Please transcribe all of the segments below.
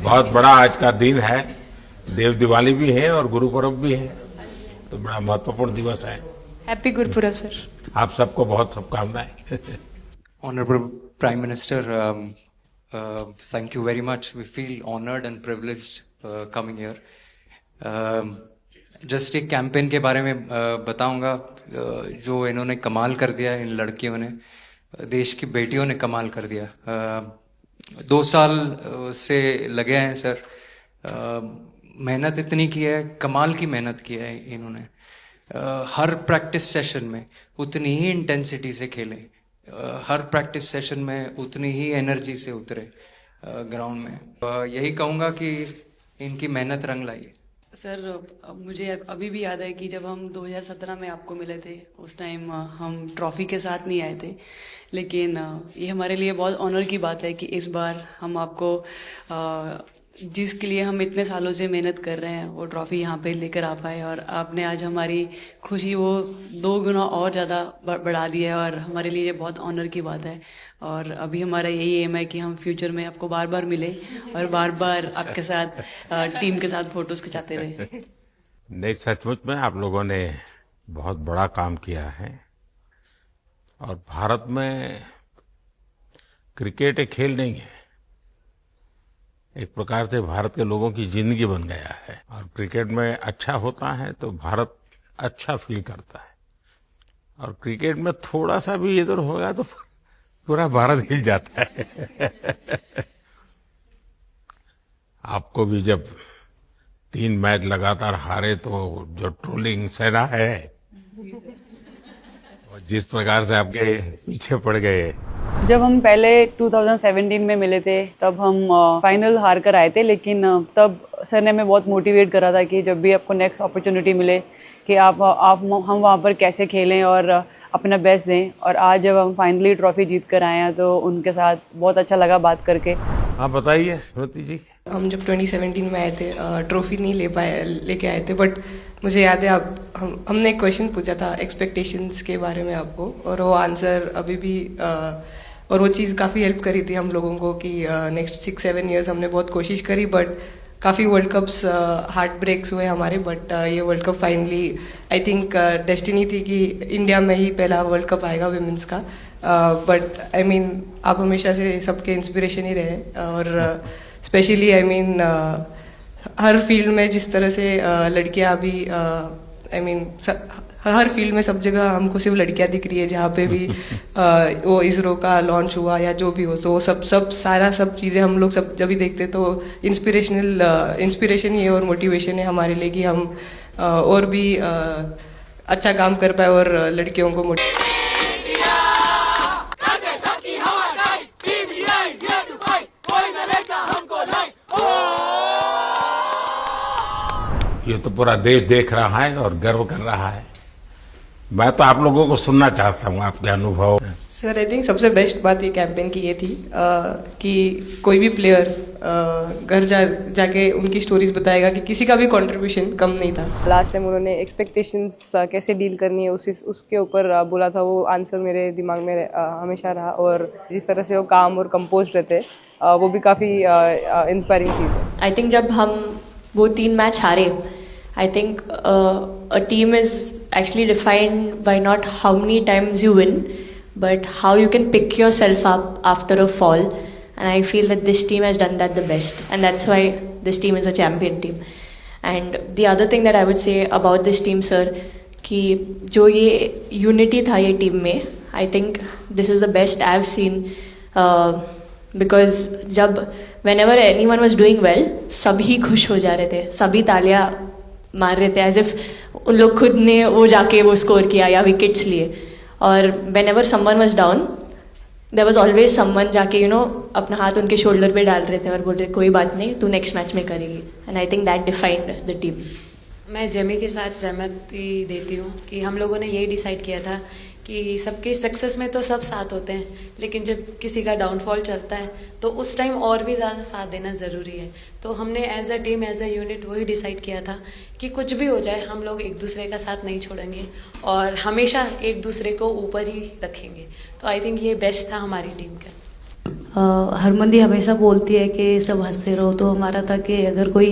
बहुत बड़ा आज का दिन है, देव दिवाली भी है और गुरु पर्व भी है, तो बड़ा महत्वपूर्ण दिवस है। Happy Gurpurab sir. आप सबको बहुत शुभकामनाएं। Honorable Prime Minister, thank you very much. We feel honored and privileged coming here. Just एक कैंपेन के बारे में बताऊंगा जो इन्होंने कमाल कर दिया, इन लड़कियों ने, देश की बेटियों ने कमाल कर दिया। 2 साल से लगे हैं सर, मेहनत इतनी की है, कमाल की मेहनत की है इन्होंने। हर प्रैक्टिस सेशन में उतनी ही इंटेंसिटी से खेले, हर प्रैक्टिस सेशन में उतनी ही एनर्जी से उतरे ग्राउंड में। यही कहूँगा कि इनकी मेहनत रंग लाई। सर मुझे अभी भी याद है कि जब हम 2017 में आपको मिले थे, उस टाइम हम ट्रॉफी के साथ नहीं आए थे, लेकिन ये हमारे लिए बहुत ऑनर की बात है कि इस बार हम आपको जिसके लिए हम इतने सालों से मेहनत कर रहे हैं वो ट्रॉफी यहाँ पे लेकर आ पाए, और आपने आज हमारी खुशी वो 2 गुना और ज़्यादा बढ़ा दी है, और हमारे लिए ये बहुत ऑनर की बात है। और अभी हमारा यही एम है कि हम फ्यूचर में आपको बार बार मिले और बार बार आपके साथ टीम के साथ फोटोज खिंचाते रहे। नहीं, सचमुच में आप लोगों ने बहुत बड़ा काम किया है, और भारत में क्रिकेट एक खेल नहीं है, एक प्रकार से भारत के लोगों की जिंदगी बन गया है। और क्रिकेट में अच्छा होता है तो भारत अच्छा फील करता है, और क्रिकेट में थोड़ा सा भी इधर होगा तो पूरा भारत हिल जाता है। आपको भी जब 3 मैच लगातार हारे तो जो ट्रोलिंग सेना है, और जिस प्रकार से आपके पीछे पड़ गए। जब हम पहले 2017 में मिले थे तब हम फाइनल हार कर आए थे, लेकिन तब सर ने हमें बहुत मोटिवेट करा था कि जब भी आपको नेक्स्ट अपॉर्चुनिटी मिले कि हम वहाँ पर कैसे खेलें और अपना बेस्ट दें। और आज जब हम फाइनली ट्रॉफी जीत कर आए हैं तो उनके साथ बहुत अच्छा लगा बात करके। हाँ बताइए श्रुति जी। हम जब 2017 में आए थे, ट्रॉफी नहीं लेके आए थे, बट मुझे याद है हमने एक क्वेश्चन पूछा था एक्सपेक्टेशंस के बारे में आपको, और वो आंसर अभी भी और वो चीज़ काफ़ी हेल्प करी थी हम लोगों को कि नेक्स्ट 6-7 ईयर्स हमने बहुत कोशिश करी, बट काफ़ी वर्ल्ड कप्स हार्ट ब्रेक्स हुए हमारे, बट ये world cup finally I think destiny थी कि इंडिया में ही पहला वर्ल्ड कप आएगा विमेंस का। बट आई मीन आप हमेशा से सबके इंस्पिरेशन ही रहे, और specially I mean her field में जिस तरह से लड़कियां अभी आई मीन हर फील्ड में सब जगह हमको सिर्फ लड़कियां दिख रही है, जहाँ पे भी वो इसरो का लॉन्च हुआ या जो भी हो, तो सब चीज़ें हम लोग सब जब भी देखते तो इंस्पिरेशन ही है और मोटिवेशन है हमारे लिए कि हम और भी अच्छा काम कर पाए और लड़कियों को ये तो पूरा देश देख रहा है और गर्व कर रहा है। मैं तो आप लोगों को सुनना चाहता हूँ आपके अनुभव। सर आई थिंक सबसे बेस्ट बात ये कैंपेन की ये थी कि कोई भी प्लेयर घर जाके उनकी स्टोरीज बताएगा कि किसी का भी कंट्रीब्यूशन कम नहीं था। लास्ट टाइम उन्होंने एक्सपेक्टेशंस कैसे डील करनी है उसके ऊपर बोला था, वो आंसर मेरे दिमाग में हमेशा रहा, और जिस तरह से वो काम और कंपोज रहते वो भी काफ़ी इंस्पायरिंग चीज़ है। आई थिंक जब हम वो 3 मैच हारे, I think a team is actually defined by not how many times you win, but how you can pick yourself up after a fall. And I feel that this team has done that the best, and that's why this team is a champion team. And the other thing that I would say about this team, sir, कि जो ये unity था ये team में, I think this is the best I've seen. Because जब whenever anyone was doing well, सभी खुश हो जा रहे थे, सभी तालियां मार रहे थे, एज इफ उन लोग खुद ने वो जाके वो स्कोर किया या विकेट्स लिए। और whenever someone was down, there was always someone जाके अपना हाथ उनके शोल्डर पे डाल रहे थे और बोल रहे कोई बात नहीं, तू नेक्स्ट मैच में करेगी। And I think that defined the team. मैं जेमी के साथ सहमति देती हूँ कि हम लोगों ने यही डिसाइड किया था कि सबकी सक्सेस में तो सब साथ होते हैं, लेकिन जब किसी का डाउनफॉल चलता है तो उस टाइम और भी ज़्यादा साथ देना ज़रूरी है। तो हमने as a team, as a unit वही डिसाइड किया था कि कुछ भी हो जाए हम लोग एक दूसरे का साथ नहीं छोड़ेंगे और हमेशा एक दूसरे को ऊपर ही रखेंगे। तो आई थिंक ये बेस्ट था हमारी टीम का। हरमंदी हमेशा बोलती है कि सब हंसते रहो, तो हमारा था कि अगर कोई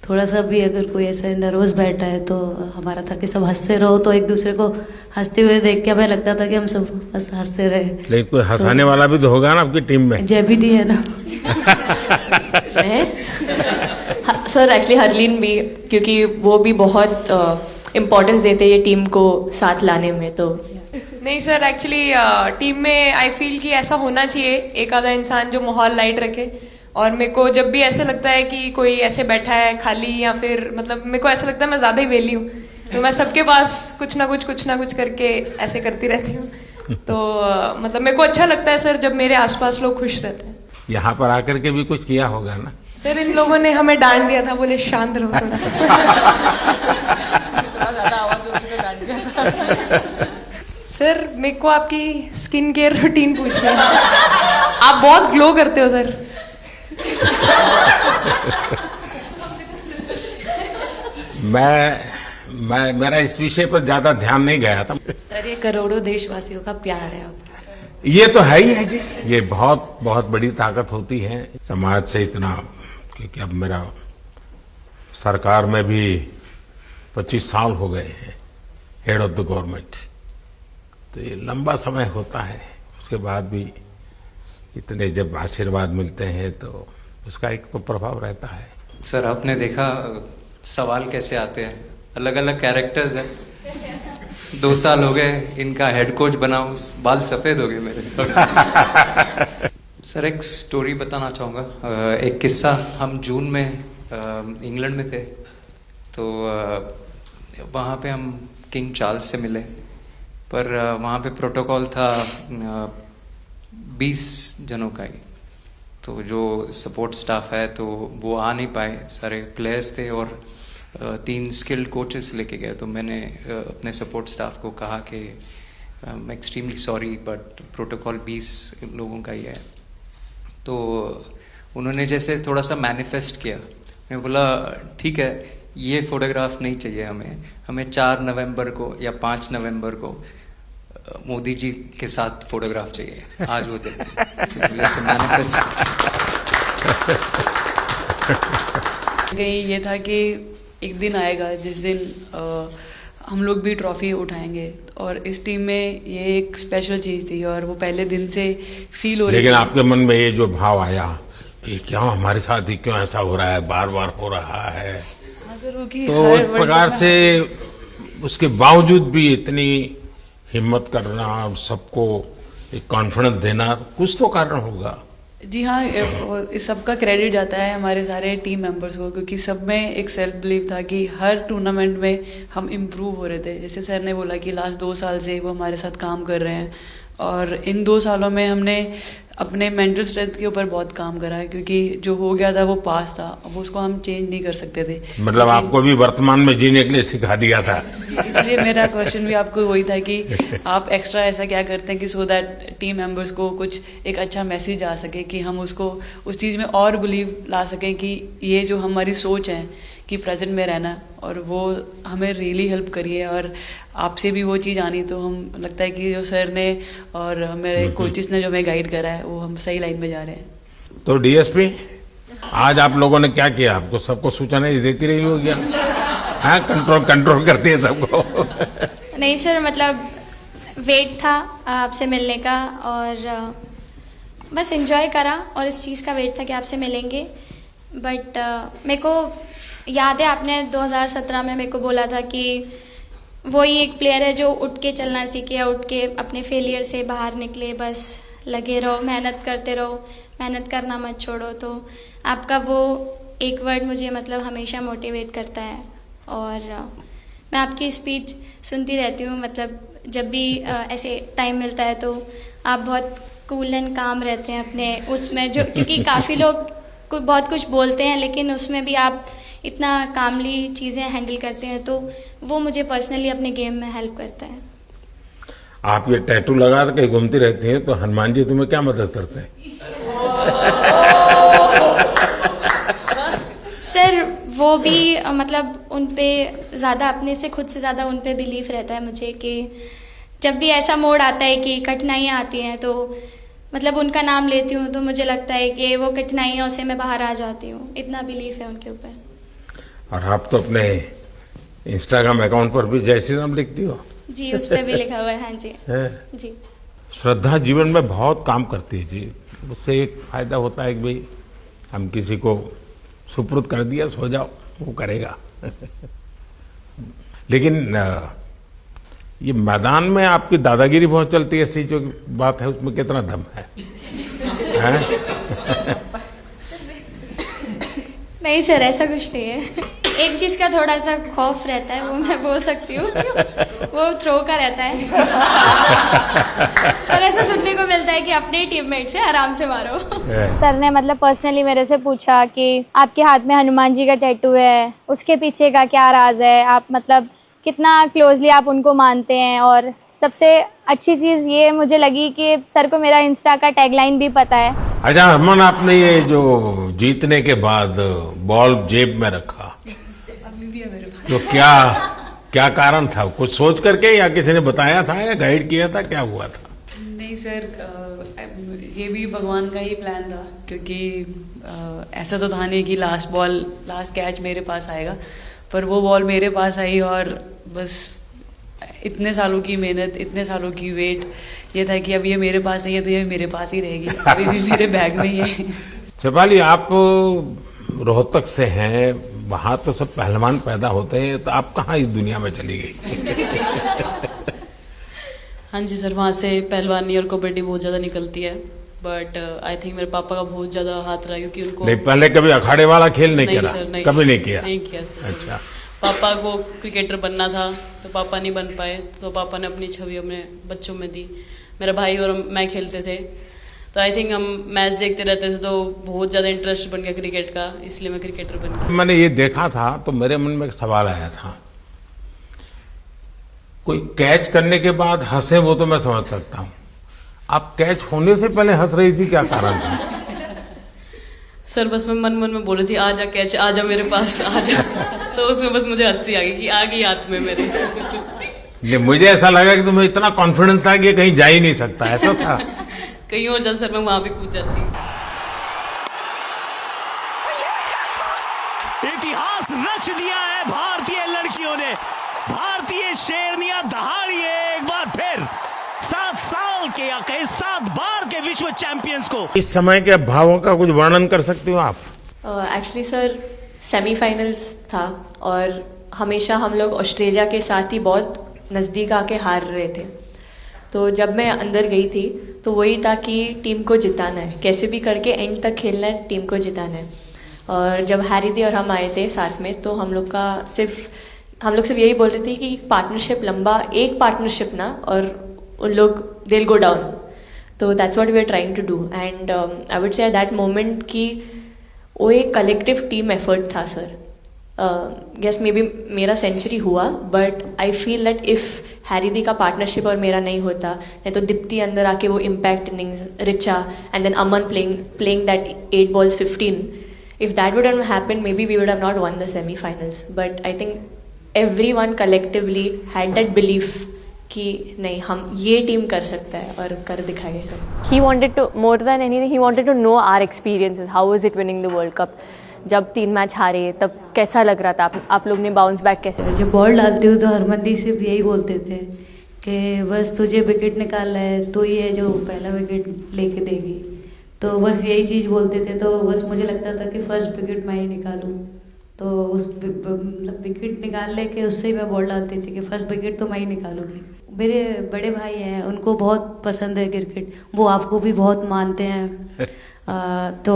थोड़ा सा भी अगर कोई ऐसे नर्वस बैठा है तो हमारा था कि सब हंसते रहो, तो एक दूसरे को हंसते हुए देख के हमें लगता था कि हम सब हंसते रहे। लेकिन कोई हंसाने वाला भी तो होगा ना आपकी टीम में? जयबीदी है ना। सर एक्चुअली हरलीन भी, क्योंकि वो भी बहुत इम्पोर्टेंस देते हैं ये टीम को साथ लाने में। तो नहीं सर, एक्चुअली टीम में आई फील कि ऐसा होना चाहिए एक आधा इंसान जो माहौल लाइट रखे। और मेरे को जब भी ऐसे लगता है कि कोई ऐसे बैठा है खाली, या फिर मतलब मेरे को ऐसा लगता है मैं ज़्यादा ही वेली हूँ, तो मैं सबके पास कुछ ना कुछ करके ऐसे करती रहती हूँ। तो मतलब मेरे को अच्छा लगता है सर जब मेरे आसपास लोग खुश रहते हैं। यहाँ पर आकर के भी कुछ किया होगा ना? सर इन लोगों ने हमें डांट दिया था, बोले शांत रहो थोड़ा। सर मेरे को आपकी स्किन केयर रूटीन पूछना है। आप बहुत ग्लो करते हो सर। मैं मेरा इस विषय पर ज्यादा ध्यान नहीं गया था। सर ये करोड़ों देशवासियों का प्यार है आप। ये तो है ही है जी, ये बहुत बहुत बड़ी ताकत होती है समाज से इतना। क्योंकि अब मेरा सरकार में भी 25 साल हो गए हैं हेड ऑफ द गवर्नमेंट, तो ये लंबा समय होता है। उसके बाद भी इतने जब आशीर्वाद मिलते हैं तो उसका एक तो प्रभाव रहता है। सर आपने देखा सवाल कैसे आते हैं, अलग अलग कैरेक्टर्स हैं। 2 साल हो गए इनका हेड कोच बनाऊं, बाल सफ़ेद हो गए मेरे। सर एक स्टोरी बताना चाहूँगा, एक किस्सा। हम जून में इंग्लैंड में थे, तो वहाँ पे हम किंग चार्ल्स से मिले, पर वहाँ पे प्रोटोकॉल था 20 जनों का ही। तो जो सपोर्ट स्टाफ है तो वो आ नहीं पाए, सारे प्लेयर्स थे और 3 स्किल्ड कोचेस लेके गए। तो मैंने अपने सपोर्ट स्टाफ को कहा कि I am extremely sorry but protocol 20 लोगों का ही है। तो उन्होंने जैसे थोड़ा सा मैनिफेस्ट किया, मैं बोला ठीक है ये फ़ोटोग्राफ नहीं चाहिए हमें 4 नवंबर को या 5 नवंबर को मोदी जी के साथ फोटोग्राफ चाहिए, आज वो दिन जैसे मैनिफेस्ट। ये था कि एक दिन आएगा जिस दिन हम लोग भी ट्रॉफी उठाएंगे, और इस टीम में ये एक स्पेशल चीज़ थी और वो पहले दिन से फील हो रही। लेकिन आपके मन में ये जो भाव आया कि क्या हमारे साथ ही क्यों ऐसा हो रहा है, बार बार हो रहा है, तो एक प्रकार से उसके बावजूद भी इतनी हिम्मत करना और सबको एक कॉन्फिडेंस देना, कुछ तो कारण होगा। जी हाँ, इस सब का क्रेडिट जाता है हमारे सारे टीम मेंबर्स को, क्योंकि सब में एक सेल्फ बिलीव था कि हर टूर्नामेंट में हम इम्प्रूव हो रहे थे। जैसे सर ने बोला कि लास्ट 2 साल से वो हमारे साथ काम कर रहे हैं, और इन 2 सालों में हमने अपने मेंटल स्ट्रेंथ के ऊपर बहुत काम करा है, क्योंकि जो हो गया था वो पास था, अब उसको हम चेंज नहीं कर सकते थे। मतलब आपको भी वर्तमान में जीने के लिए सिखा दिया था। इसलिए मेरा क्वेश्चन भी आपको वही था कि आप एक्स्ट्रा ऐसा क्या करते हैं कि सो दैट टीम मेंबर्स को कुछ एक अच्छा मैसेज आ सके, कि हम उसको उस चीज़ में और बिलीव ला सकें कि ये जो हमारी सोच है कि प्रेजेंट में रहना, और वो हमें रियली हेल्प करिए। और आपसे भी वो चीज़ आनी, तो हम लगता है कि जो सर ने और मेरे कोचेस ने जो हमें गाइड करा है वो हम सही लाइन में जा रहे हैं। तो डीएसपी आज आप लोगों ने क्या किया? आपको सबको सूचना देती रही होगी, हाँ कंट्रोल करती है सबको। नहीं सर, मतलब वेट था आपसे मिलने का, और बस एंजॉय करा, और इस चीज़ का वेट था कि आपसे मिलेंगे। बट मेरे को याद है आपने 2017 में मेरे को बोला था कि वही एक प्लेयर है जो उठ के चलना सीखे, उठ के अपने फेलियर से बाहर निकले, बस लगे रहो, मेहनत करते रहो, मेहनत करना मत छोड़ो। तो आपका वो एक वर्ड मुझे मतलब हमेशा मोटिवेट करता है, और मैं आपकी स्पीच सुनती रहती हूँ। मतलब जब भी ऐसे टाइम मिलता है तो आप बहुत कूल एंड काम रहते हैं अपने उसमें, जो क्योंकि काफ़ी लोग बहुत कुछ बोलते हैं, लेकिन उसमें भी आप इतना कामली चीज़ें हैंडल करते हैं, तो वो मुझे पर्सनली अपने गेम में हेल्प करता है। आप ये टैटू लगा के घूमती रहती हैं, तो हनुमान जी तुम्हें क्या मदद करते हैं? सर वो भी मतलब उन पे ज़्यादा, अपने से खुद से ज़्यादा उन पे बिलीफ रहता है मुझे, कि जब भी ऐसा मोड़ आता है कि कठिनाइयाँ आती हैं, तो मतलब उनका नाम लेती हूँ तो मुझे लगता है कि वो कठिनाइयों से मैं बाहर आ जाती हूँ, इतना बिलीफ है उनके ऊपर। और आप तो अपने इंस्टाग्राम अकाउंट पर भी जय श्री राम लिखती हो। जी, उस पर भी लिखा हुआ है। हाँ जी। है? जी। श्रद्धा जीवन में बहुत काम करती है जी। उससे एक फायदा होता है कि भाई हम किसी को सुपुर्द कर दिया, सो जाओ, वो करेगा। लेकिन ये मैदान में आपकी दादागिरी बहुत चलती है, ऐसी जो बात है उसमें कितना दम है? नहीं सर, ऐसा कुछ नहीं है। एक चीज़ का थोड़ा सा खौफ रहता है, वो मैं बोल सकती हूँ, वो थ्रो का रहता है। और ऐसा सुनने को मिलता है कि अपने ही टीममेट से आराम से मारो। सर ने मतलब पर्सनली मेरे से पूछा कि आपके हाथ में हनुमान जी का टैटू है, उसके पीछे का क्या राज है, आप मतलब कितना क्लोजली आप उनको मानते हैं। और सबसे अच्छी चीज़ ये मुझे लगी कि सर को मेरा इंस्टा का टैगलाइन भी पता है। अच्छा हरमन, आपने ये जो जीतने के बाद बॉल जेब में रखा, अभी भी है मेरे पास। तो क्या कारण था? कुछ सोच करके या किसी ने बताया था या गाइड किया था, क्या हुआ था? नहीं सर, ये भी भगवान का ही प्लान था, क्योंकि ऐसा तो था नहीं कि लास्ट कैच मेरे पास आएगा, पर वो बॉल मेरे पास आई और बस इतने सालों की मेहनत, इतने सालों की वेट, ये था कि अब ये मेरे पास है तो ये मेरे पास ही रहेगी, अभी भी मेरे बैग में ही है। शेफाली, आप रोहतक से हैं, वहाँ तो सब पहलवान पैदा होते हैं, तो आप कहाँ इस दुनिया में चली गई? हाँ जी सर, वहाँ से पहलवानी और कबड्डी बहुत ज़्यादा निकलती है, बट आई थिंक मेरे पापा का बहुत ज़्यादा हाथ रहा, क्योंकि उनको नहीं, पहले कभी अखाड़े वाला खेल नहीं खेला? सर, नहीं, कभी नहीं किया? नहीं किया सर। अच्छा। पापा को क्रिकेटर बनना था तो पापा नहीं बन पाए, तो पापा ने अपनी छवि अपने बच्चों में दी। मेरा भाई और मैं खेलते थे, तो आई थिंक हम मैच देखते रहते थे, तो बहुत ज़्यादा इंटरेस्ट बन गया क्रिकेट का, इसलिए मैं क्रिकेटर बन गया। मैंने ये देखा था तो मेरे मन में एक सवाल आया था, कोई कैच करने के बाद हंसे वो तो मैं समझ सकता हूँ, आप कैच होने से पहले हंस रही थी, क्या कारण था? सर बस मैं मन में बोल रही थी, आजा कैच, आजा मेरे पास, आजा। तो उसमें बस मुझे हंसी आ गई कि आ गई हाथ में मेरे। ये मुझे ऐसा लगा कि तुम्हें इतना कॉन्फिडेंस था कि कहीं जा ही नहीं सकता, ऐसा था? कहीं और जाता सर, मैं वहां भी कूद जाती। इतिहास रच दिया है भारतीय लड़कियों ने। भारतीय शेरनियां दहाड़ी है एक बार फिर 7 साल के या कहीं 7 बार के विश्व चैंपियंस को। इस समय के भावों का कुछ वर्णन कर सकती हो आप? एक्चुअली सर सेमीफाइनल्स था और हमेशा हम लोग ऑस्ट्रेलिया के साथ ही बहुत नज़दीक आके हार रहे थे। तो जब मैं अंदर गई थी तो वही था कि टीम को जिताना है, कैसे भी करके एंड तक खेलना है, टीम को जिताना है। और जब हैरी दी और हम आए थे साथ में, तो हम लोग सिर्फ यही बोल रहे थे कि पार्टनरशिप लंबा, एक पार्टनरशिप ना, और उन लोग दे विल गो डाउन। तो that's what we are trying to do and I would say at that moment कि वो एक कलेक्टिव टीम एफर्ट था सर। गेस मे बी मेरा सेंचुरी हुआ, but I feel that if Harry दी का partnership और मेरा नहीं होता, नहीं तो दीप्ति अंदर आके वो impact innings, Richa and then Aman playing that 8 balls 15, if that would have happened, maybe we would have not won the semi-finals. But I think everyone collectively had that belief कि नहीं, हम ये टीम कर सकता है और कर दिखाएगा। He wanted to, more than anything, he wanted to know our experiences. How was it winning the World Cup? जब 3 मैच हारे तब कैसा लग रहा था? आप लोग ने बाउंस बैक कैसे? जब बॉल डालती हूँ तो हरमनदी सिर्फ यही बोलते थे कि बस तुझे विकेट निकालना है, तो ही है जो पहला विकेट लेके देगी। तो बस यही चीज़ बोलते थे, तो बस मुझे लगता था कि फर्स्ट विकेट मैं ही निकालूँ। तो उस मतलब विकेट निकालने के उससे ही मैं बॉल डालती थी कि फर्स्ट विकेट तो मैं ही निकालूंगी। मेरे बड़े भाई हैं, उनको बहुत पसंद है क्रिकेट, वो आपको भी बहुत मानते हैं। तो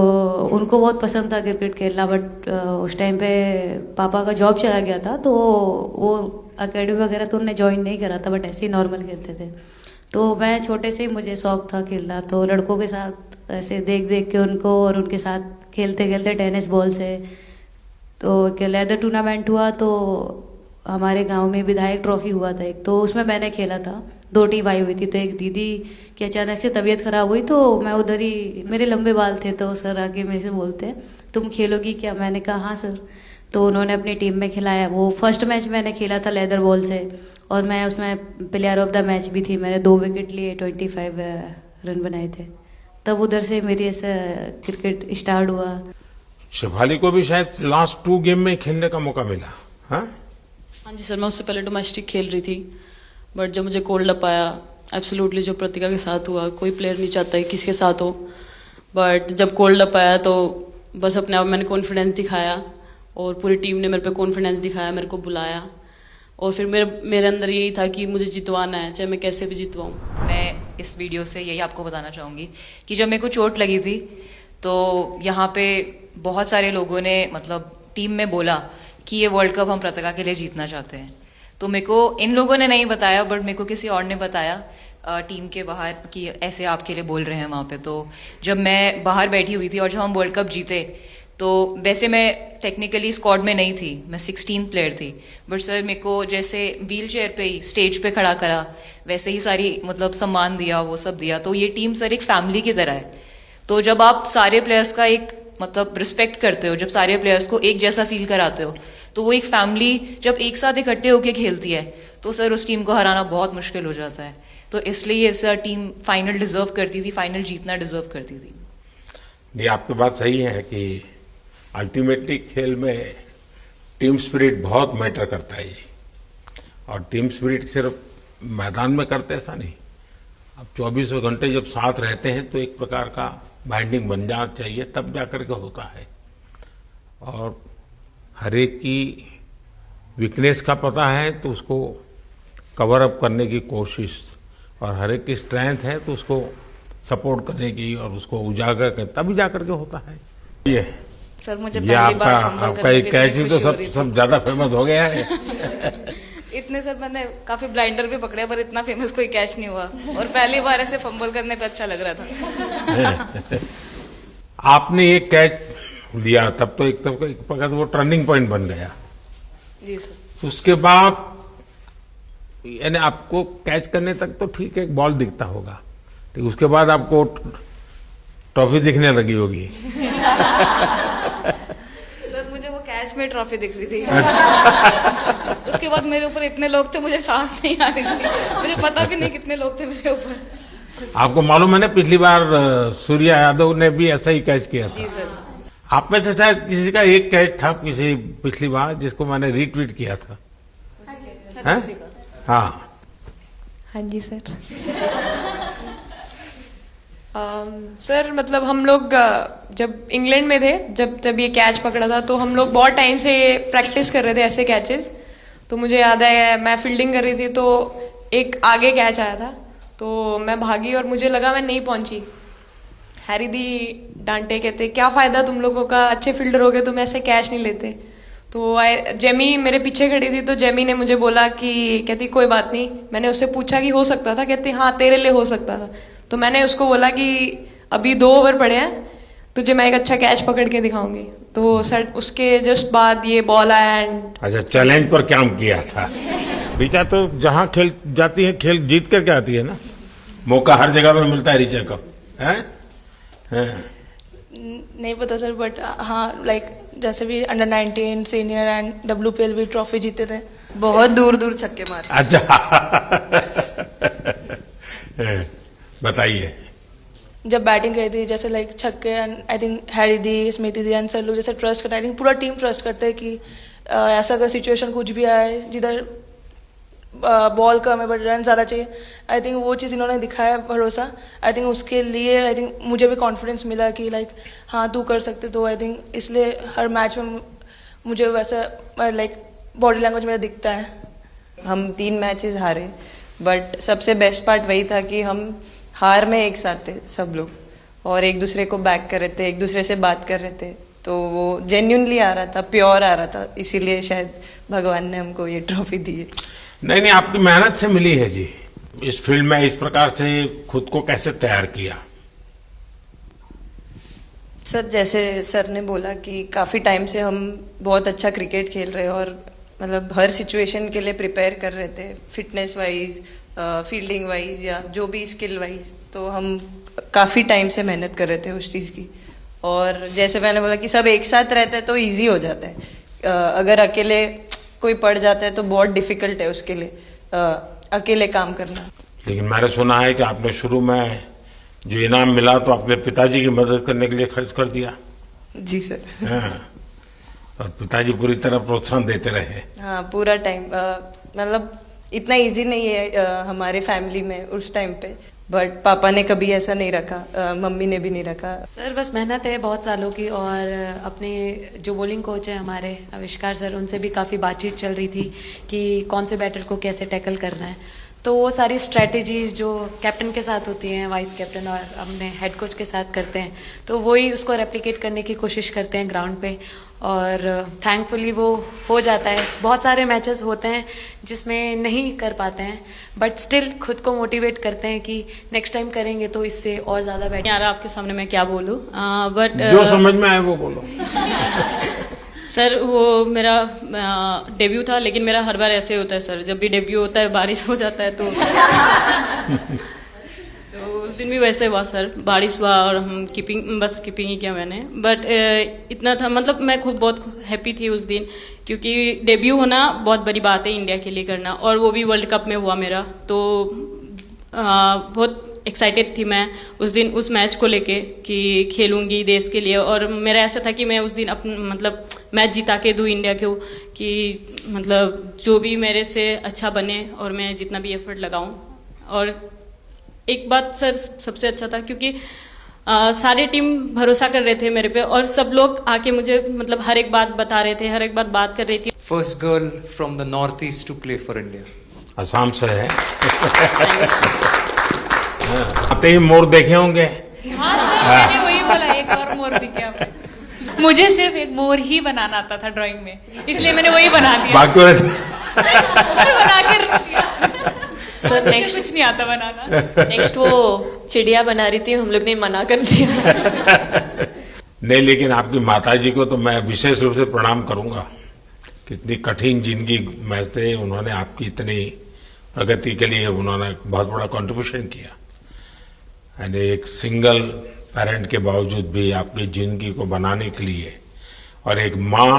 उनको बहुत पसंद था क्रिकेट खेलना, बट उस टाइम पे पापा का जॉब चला गया था, तो वो एकेडमी वगैरह तो उन्होंने ज्वाइन नहीं करा था, बट ऐसे ही नॉर्मल खेलते थे। तो मैं छोटे से ही मुझे शौक था खेलना, तो लड़कों के साथ ऐसे देख देख के उनको और उनके साथ खेलते खेलते टेनिस बॉल से, तो लेदर टूर्नामेंट हुआ, तो हमारे गांव में विधायक ट्रॉफी हुआ था एक, तो उसमें मैंने खेला था। 2 टीम आई हुई थी, तो एक दीदी की अचानक से तबीयत ख़राब हुई, तो मैं उधर ही, मेरे लंबे बाल थे, तो सर आके मेरे से बोलते हैं तुम खेलोगी क्या? मैंने कहा हाँ सर। तो उन्होंने अपनी टीम में खिलाया। वो फर्स्ट मैच मैंने खेला था लेदर बॉल से, और मैं उसमें प्लेयर ऑफ द मैच भी थी। मैंने 2 विकेट लिए, 25 रन बनाए थे। तब उधर से मेरी ऐसा क्रिकेट स्टार्ट हुआ। शेफाली को भी शायद लास्ट 2 गेम में खेलने का मौका मिला। हाँ हाँ जी सर, मैं उससे पहले डोमेस्टिक खेल रही थी, बट जब मुझे कोल्ड अप आया, एब्सोल्युटली जो प्रतिका के साथ हुआ, कोई प्लेयर नहीं चाहता है किसके साथ हो, बट जब कोल्ड अप आया तो बस अपने आप मैंने कॉन्फिडेंस दिखाया और पूरी टीम ने मेरे पे कॉन्फिडेंस दिखाया, मेरे को बुलाया और फिर मेरे अंदर यही था कि मुझे जितवाना है, चाहे मैं कैसे भी जितवाऊँ। मैं इस वीडियो से यही आपको बताना चाहूँगी कि जब मेरे को चोट लगी थी तो यहाँ पे बहुत सारे लोगों ने मतलब टीम में बोला कि ये वर्ल्ड कप हम प्रतिका के लिए जीतना चाहते हैं। तो मेरे को इन लोगों ने नहीं बताया, बट मेरे को किसी और ने बताया टीम के बाहर कि ऐसे आपके लिए बोल रहे हैं वहाँ पे। तो जब मैं बाहर बैठी हुई थी और जब हम वर्ल्ड कप जीते तो वैसे मैं टेक्निकली स्क्वाड में नहीं थी, मैं 16th प्लेयर थी, बट सर मेरे को जैसे व्हील चेयर पे ही स्टेज पे खड़ा करा, वैसे ही सारी मतलब सम्मान दिया, वो सब दिया। तो ये टीम सर एक फैमिली की तरह है। तो जब आप सारे प्लेयर्स का एक मतलब रिस्पेक्ट करते हो, जब सारे प्लेयर्स को एक जैसा फील कराते हो, तो वो एक फैमिली जब एक साथ इकट्ठे होकर खेलती है तो सर उस टीम को हराना बहुत मुश्किल हो जाता है। तो इसलिए सर टीम फाइनल डिजर्व करती थी, फाइनल जीतना डिजर्व करती थी। ये आपकी बात सही है कि अल्टीमेटली खेल में टीम स्पिरिट बहुत मैटर करता है जी। और टीम स्पिरिट सिर्फ मैदान में करते ऐसा नहीं, अब 24 घंटे जब साथ रहते हैं तो एक प्रकार का बाइंडिंग बन जाना चाहिए, तब जाकर के होता है। और हर एक की वीकनेस का पता है तो उसको कवर अप करने की कोशिश, और हर एक की स्ट्रेंथ है तो उसको सपोर्ट करने की और उसको उजागर कर, तभी जाकर के होता है। ये सर मुझे ये आपका एक कैच ही तो सब ज्यादा फेमस हो गया है। इतने सर मैंने काफी ब्लाइंडर भी पकड़े पर इतना फेमस कोई कैच नहीं हुआ, और पहली बार ऐसे फंबल करने पे अच्छा लग रहा था। आपने एक कैच लिया तब तो एक प्रकार से वो टर्निंग पॉइंट बन गया जी सर। तो उसके बाद यानी आपको कैच करने तक तो ठीक है, बॉल दिखता होगा, ठीक उसके बाद आपको ट्रॉफी दिखने लगी होगी। सर मुझे वो कैच में ट्रॉफी दिख रही थी। अच्छा। उसके बाद मेरे ऊपर इतने लोग थे, मुझे सांस नहीं आ रही थी, मुझे पता भी नहीं कितने लोग थे मेरे ऊपर। आपको मालूम है ना, पिछली बार सूर्या यादव ने भी ऐसा ही कैच किया था। जी सर। आप में से शायद किसी का एक कैच था किसी पिछली बार जिसको मैंने रीट्वीट किया था। हाँ हाँ जी सर। सर मतलब हम लोग जब इंग्लैंड में थे, जब ये कैच पकड़ा था तो हम लोग बहुत टाइम से प्रैक्टिस कर रहे थे ऐसे कैचेस। तो मुझे याद है मैं फील्डिंग कर रही थी तो एक आगे कैच आया था तो मैं भागी और मुझे लगा मैं नहीं पहुंची। हैरी दी डांटे, कहते क्या फ़ायदा तुम लोगों का, अच्छे फील्डर हो गए तुम ऐसे कैच नहीं लेते। तो जेमी मेरे पीछे खड़ी थी तो जेमी ने मुझे बोला कि कहती कोई बात नहीं। मैंने उससे पूछा कि हो सकता था, कहती हाँ तेरे लिए हो सकता था। तो मैंने उसको बोला कि अभी 2 ओवर पड़े हैं, तुझे मैं एक अच्छा कैच पकड़ के दिखाऊंगी। तो सर उसके जस्ट बाद ये बॉल आया एंड अच्छा चैलेंज पर काम किया था। ऋचा तो जहाँ खेल जाती है खेल जीत करके आती है ना, मौका हर जगह पे मिलता है ऋचा को, है? नहीं पता सर, बट हाँ लाइक जैसे भी अंडर 19 सीनियर एंड WPL भी ट्रॉफी जीते थे, बहुत दूर दूर छक्के मारे। अच्छा। बताइए। जब बैटिंग करी थी जैसे लाइक छक्के and I think Harry the, Smiti the and sir लोग जैसे ट्रस्ट करते हैं, आई थिंक पूरा टीम ट्रस्ट करते हैं कि ऐसा अगर सिचुएशन कुछ भी आए जिधर बॉल कम है बट रन ज़्यादा चाहिए, आई थिंक वो चीज़ इन्होंने दिखाया भरोसा। आई थिंक उसके लिए आई थिंक मुझे भी कॉन्फिडेंस मिला कि लाइक हाँ तू कर सकते। तो आई थिंक इसलिए हर मैच में मुझे वैसा लाइक बॉडी लैंग्वेज मेरा दिखता है। हम 3 मैचेस हारे, बट सबसे बेस्ट पार्ट वही था कि हम हार में एक साथ थे सब लोग और एक दूसरे को बैक कर रहे थे, एक दूसरे से बात कर रहे थे। तो वो जेन्युइनली आ रहा था, प्योर आ रहा था, इसीलिए शायद भगवान ने हमको ये ट्रॉफी दी है। नहीं नहीं, आपकी मेहनत से मिली है जी। इस फील्ड में इस प्रकार से खुद को कैसे तैयार किया? सर जैसे सर ने बोला कि काफ़ी टाइम से हम बहुत अच्छा क्रिकेट खेल रहे हैं और मतलब हर सिचुएशन के लिए प्रिपेयर कर रहे थे, फिटनेस वाइज, फील्डिंग वाइज या जो भी स्किल वाइज। तो हम काफ़ी टाइम से मेहनत कर रहे थे उस चीज़ की। और जैसे मैंने बोला कि सब एक साथ रहते हैं तो इजी हो जाता है। अगर अकेले कोई पड़ जाता है तो बहुत डिफिकल्ट है उसके लिए अकेले काम करना। लेकिन मैंने सुना है कि आपने शुरू में जो इनाम मिला तो अपने पिताजी की मदद करने के लिए खर्च कर दिया। जी सर। हाँ, और पिताजी पूरी तरह प्रोत्साहन देते रहे। हाँ, पूरा टाइम मतलब इतना इजी नहीं है हमारे फैमिली में उस टाइम पे, बट पापा ने कभी ऐसा नहीं रखा, मम्मी ने भी नहीं रखा। सर बस मेहनत है बहुत सालों की, और अपने जो बॉलिंग कोच है हमारे आविष्कार सर, उनसे भी काफ़ी बातचीत चल रही थी कि कौन से बैटर को कैसे टैकल करना है। तो वो सारी स्ट्रेटजीज जो कैप्टन के साथ होती हैं, वाइस कैप्टन और अपने हेड कोच के साथ करते हैं, तो वही उसको रेप्लिकेट करने की कोशिश करते हैं ग्राउंड पे, और थैंकफुली वो हो जाता है। बहुत सारे मैचेस होते हैं जिसमें नहीं कर पाते हैं, बट स्टिल खुद को मोटिवेट करते हैं कि नेक्स्ट टाइम करेंगे तो इससे और ज़्यादा बेटर। यार आपके सामने मैं क्या बोलूँ, बट जो समझ में आए वो बोलो। सर वो मेरा डेब्यू था, लेकिन मेरा हर बार ऐसे होता है सर, जब भी डेब्यू होता है बारिश हो जाता है तो उस दिन भी वैसे हुआ सर, बारिश हुआ और हम बस कीपिंग ही किया मैंने। बट इतना था, मतलब मैं खुद बहुत हैप्पी थी उस दिन, क्योंकि डेब्यू होना बहुत बड़ी बात है इंडिया के लिए करना, और वो भी वर्ल्ड कप में हुआ मेरा, तो बहुत एक्साइटेड थी मैं उस दिन उस मैच को लेके कि खेलूंगी देश के लिए। और मेरा ऐसा था कि मैं उस दिन मतलब मैच जिता के दूँ इंडिया को, कि मतलब जो भी मेरे से अच्छा बने और मैं जितना भी एफर्ट लगाऊं। और एक बात सर सबसे अच्छा था, क्योंकि सारे टीम भरोसा कर रहे थे मेरे पे, और सब लोग आके मुझे मतलब हर एक बात बता रहे थे, हर एक बात कर रही थी। First girl from the north east to play for India. Assam से है। आते ही मोर देखे होंगे। हाँ सर, मैंने वही बोला, एक और मोर दिखे। मुझे सिर्फ एक मोर ही बनाना आता था ड्राइंग में, इसलिए मैंने वही बना दिया। बाकी बना के रख दिया। सर नेक्स्ट कुछ नहीं आता बनाना। नेक्स्ट वो चिड़िया बना रही थी, हम लोग ने मना कर दिया। नहीं, लेकिन आपकी माताजी को तो मैं विशेष रूप से प्रणाम करूंगा। कितनी कठिन जिंदगी में थे, उन्होंने आपकी इतनी प्रगति के लिए उन्होंने बहुत बड़ा कंट्रीब्यूशन किया। यानी एक सिंगल पेरेंट के बावजूद भी आपकी जिंदगी को बनाने के लिए, और एक माँ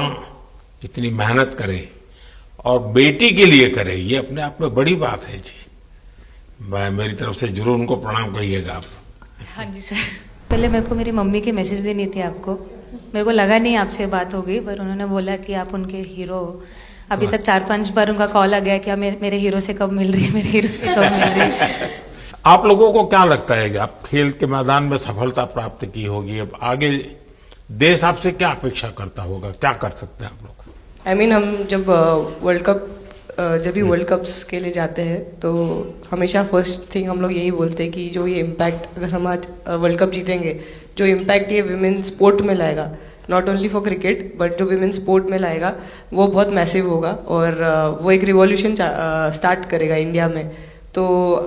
इतनी मेहनत करे और बेटी के लिए करे, ये अपने आप में बड़ी बात है जी। मैं मेरी तरफ से जरूर उनको प्रणाम कहिएगा आप। हाँ जी सर। पहले मेरे को मेरी मम्मी की मैसेज देनी थी आपको, मेरे को लगा नहीं आपसे बात हो गई, पर उन्होंने बोला कि आप उनके हीरो हो। अभी तक 4-5 बार उनका कॉल आ गया कि मेरे हीरो से कब मिल रही है, मेरे हीरो से कब मिल रही है। आप लोगों को क्या लगता है कि आप खेल के मैदान में सफलता प्राप्त की होगी, अब आगे देश आपसे क्या अपेक्षा करता होगा, क्या कर सकते हैं आप लोग? I mean, हम जब वर्ल्ड कप्स के लिए जाते हैं तो हमेशा फर्स्ट थिंग हम लोग यही बोलते हैं कि जो ये इम्पैक्ट, अगर हम आज वर्ल्ड कप जीतेंगे, जो इम्पैक्ट ये विमेन स्पोर्ट में लाएगा, not only for cricket but जो विमेन स्पोर्ट में लाएगा, वो बहुत मैसिव होगा, और वो एक रिवॉल्यूशन स्टार्ट करेगा इंडिया में। तो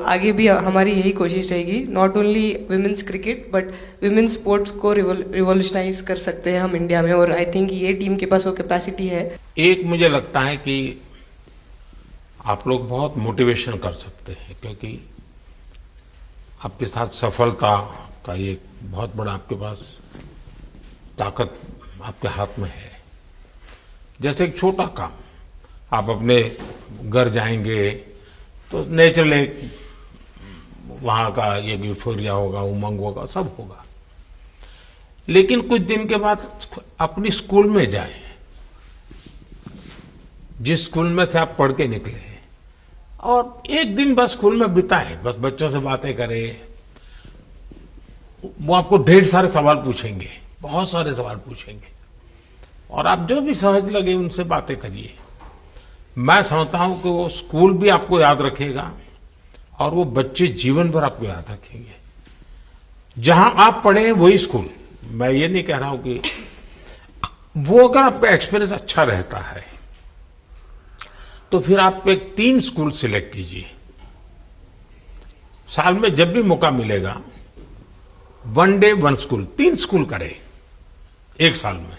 आगे भी हमारी यही कोशिश रहेगी, not only women's cricket but women sports को रिवॉल्यूशनाइज कर सकते हैं हम इंडिया में, और आई थिंक ये टीम के पास वो कैपेसिटी है। एक मुझे लगता है कि आप लोग बहुत मोटिवेशन कर सकते हैं, क्योंकि आपके साथ सफलता का एक बहुत बड़ा आपके पास ताकत आपके हाथ में है। जैसे एक छोटा काम, आप अपने घर जाएंगे तो नेचुरली वहां का ये यूफोरिया होगा, उमंग होगा, सब होगा। लेकिन कुछ दिन के बाद अपनी स्कूल में जाएं, जिस स्कूल में से आप पढ़ के निकले हैं, और एक दिन बस स्कूल में बिताए, बस बच्चों से बातें करें। वो आपको ढेर सारे सवाल पूछेंगे, बहुत सारे सवाल पूछेंगे, और आप जो भी सहज लगे उनसे बातें करिए। मैं समझता हूं कि वो स्कूल भी आपको याद रखेगा, और वो बच्चे जीवन भर आपको याद रखेंगे। जहां आप पढ़े वही स्कूल, मैं ये नहीं कह रहा हूं कि वो, अगर आपका एक्सपीरियंस अच्छा रहता है तो फिर आप एक 3 स्कूल सिलेक्ट कीजिए। साल में जब भी मौका मिलेगा, 1 डे 1 स्कूल, 3 स्कूल करें एक साल में।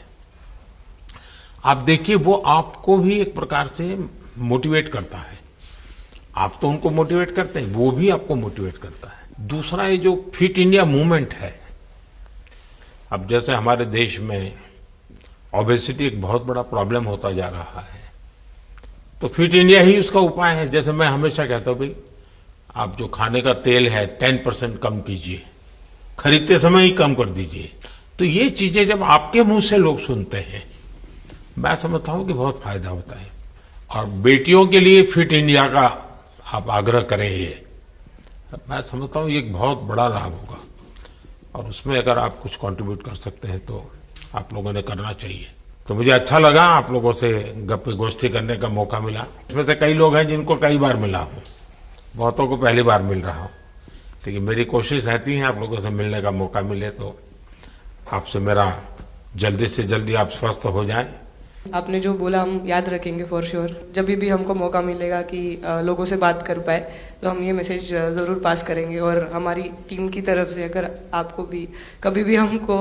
आप देखिए, वो आपको भी एक प्रकार से मोटिवेट करता है। आप तो उनको मोटिवेट करते हैं, वो भी आपको मोटिवेट करता है। दूसरा, ये जो फिट इंडिया मूवमेंट है, अब जैसे हमारे देश में ओबेसिटी एक बहुत बड़ा प्रॉब्लम होता जा रहा है, तो फिट इंडिया ही उसका उपाय है। जैसे मैं हमेशा कहता हूं, भाई आप जो खाने का तेल है 10% कम कीजिए, खरीदते समय ही कम कर दीजिए। तो ये चीजें जब आपके मुंह से लोग सुनते हैं, मैं समझता हूं कि बहुत फायदा होता है। और बेटियों के लिए फिट इंडिया का आप आग्रह करें, ये मैं समझता हूं ये एक बहुत बड़ा लाभ होगा, और उसमें अगर आप कुछ कंट्रीब्यूट कर सकते हैं तो आप लोगों ने करना चाहिए। तो मुझे अच्छा लगा आप लोगों से गप्पे गोष्ठी करने का मौका मिला। इसमें से कई लोग हैं जिनको कई बार मिला हूं, बहुतों को पहली बार मिल रहा हूं, लेकिन मेरी कोशिश रहती है आप लोगों से मिलने का मौका मिले तो आपसे मेरा जल्दी से जल्दी आप स्वस्थ हो जाएं। आपने जो बोला हम याद रखेंगे फॉर श्योर। जब भी हमको मौका मिलेगा कि लोगों से बात कर पाए तो हम ये मैसेज ज़रूर पास करेंगे। और हमारी टीम की तरफ से अगर आपको भी कभी भी हमको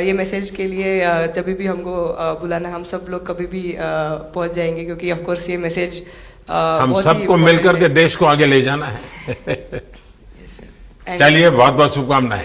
ये मैसेज के लिए जब भी हमको बुलाना, हम सब लोग कभी भी पहुंच जाएंगे, क्योंकि ऑफ कोर्स ये मैसेज हम सबको मिलकर के देश को आगे ले जाना है। चलिए, बहुत बहुत शुभकामनाएं।